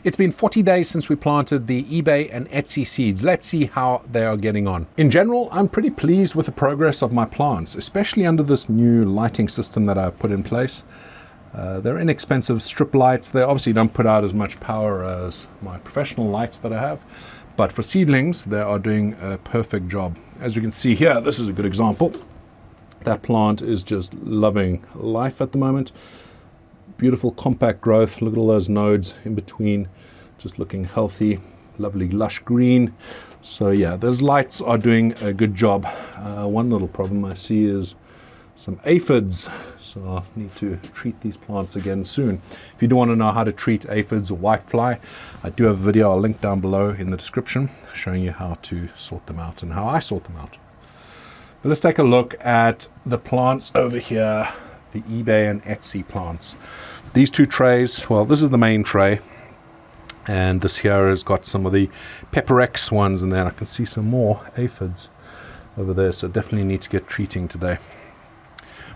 It's been 40 days since we planted the eBay and Etsy seeds. Let's see how they are getting on. In general, I'm pretty pleased with the progress of my plants, especially under this new lighting system that I've put in place. They're inexpensive strip lights. They obviously don't put out as much power as my professional lights that I have, but for seedlings, they are doing a perfect job. As you can see here, this is a good example. That plant is just loving life at the moment. Beautiful compact growth. Look at all those nodes in between, just looking healthy, lovely lush green. So yeah, those lights are doing a good job. One little problem I see is some aphids, so I'll need to treat these plants again soon. If you do want to know how to treat aphids or whitefly, I do have a video I'll link down below in the description showing you how to sort them out and how I sort them out. But let's take a look at the plants over here, the eBay and Etsy plants. These two trays, well, this is the main tray, and this here has got some of the Pepper X ones, and then I can see some more aphids over there, so definitely need to get treating today.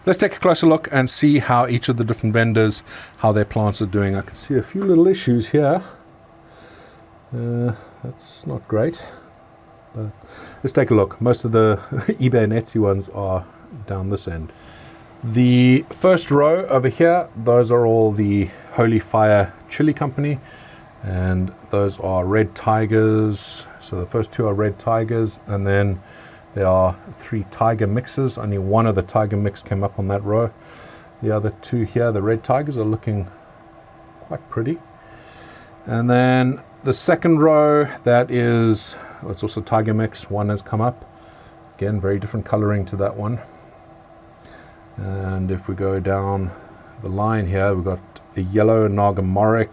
Let's take a closer look and see how each of the different vendors, how their plants are doing. I can see a few little issues here. That's not great, but let's take a look. Most of the eBay and Etsy ones are down this end. The first row over here, those are all the Holy Fire Chili Company, and those are red tigers. So the first two are red tigers, and then there are 3 tiger mixes. Only one of the tiger mix came up on that row. The other two here, the red tigers, are looking quite pretty. And then the second row, that is, well, it's also tiger mix. One has come up. Again, very different coloring to that one. And if we go down the line here, we've got a yellow Nag Mars.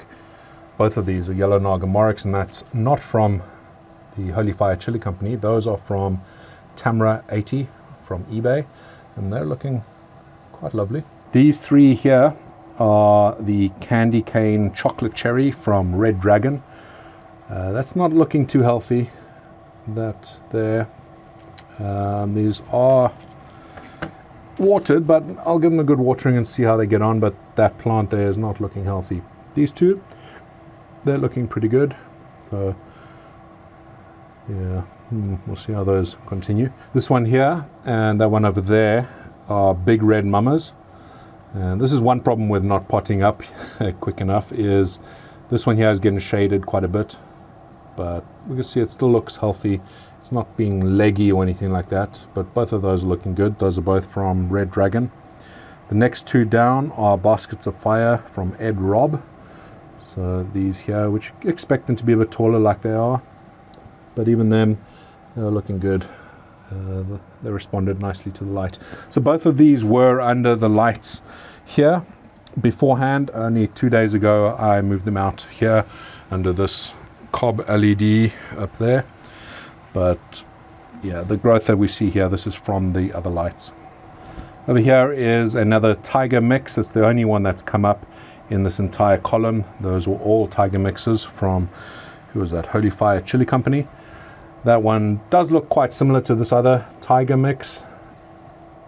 Both of these are yellow Nag Mars, and that's not from the Holy Fire Chili Company. Those are from Tamra 80 from eBay, and they're looking quite lovely. These 3 here are the Candy Cane Chocolate Cherry from Red Dragon. That's not looking too healthy. That there. These are watered, but I'll give them a good watering and see how they get on, but that plant there is not looking healthy. These two, they're looking pretty good, so yeah, we'll see how those continue. This one here and that one over there are big red mamas, and this is one problem with not potting up quick enough, is this one here is getting shaded quite a bit, but we can see it still looks healthy. It's not being leggy or anything like that, but both of those are looking good. Those are both from Red Dragon. The next 2 down are Baskets of Fire from Ed Rob. So these here, which expect them to be a bit taller like they are, but even them, they're looking good. They responded nicely to the light. So both of these were under the lights here beforehand. Only 2 days ago, I moved them out here under this cob LED up there. But yeah, the growth that we see here, this is from the other lights. Over here is another tiger mix. It's the only one that's come up in this entire column. Those were all tiger mixes from, who was that, Holy Fire Chili Company. That one does look quite similar to this other tiger mix,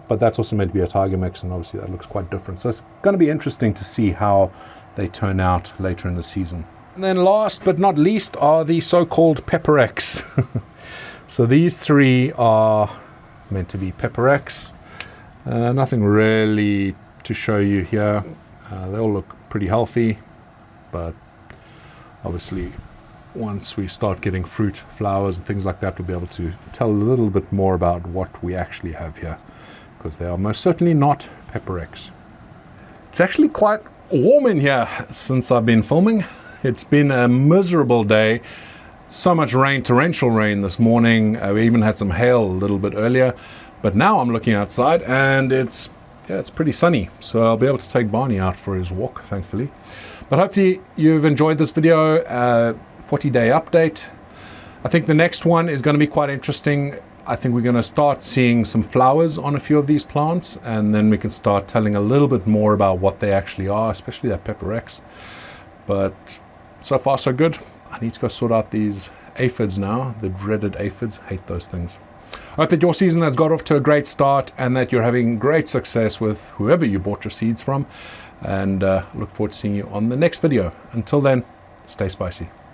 but that's also meant to be a tiger mix, and obviously that looks quite different. So it's going to be interesting to see how they turn out later in the season. And then last but not least are the so-called Pepper X. So these 3 are meant to be Pepper X. Nothing really to show you here. They all look pretty healthy, but obviously once we start getting fruit, flowers and things like that, we'll be able to tell a little bit more about what we actually have here, because they are most certainly not Pepper X. It's actually quite warm in here since I've been filming. It's been a miserable day. So much rain, torrential rain this morning. We even had some hail a little bit earlier, but now I'm looking outside and it's pretty sunny, so I'll be able to take Barney out for his walk, thankfully. But hopefully you've enjoyed this video, 40-day update. I think the next one is going to be quite interesting. I think we're going to start seeing some flowers on a few of these plants, and then we can start telling a little bit more about what they actually are, especially that Pepper X. But so far so good. I need to go sort out these aphids now, the dreaded aphids. Hate those things. I hope that your season has got off to a great start and that you're having great success with whoever you bought your seeds from, and look forward to seeing you on the next video. Until then, Stay spicy.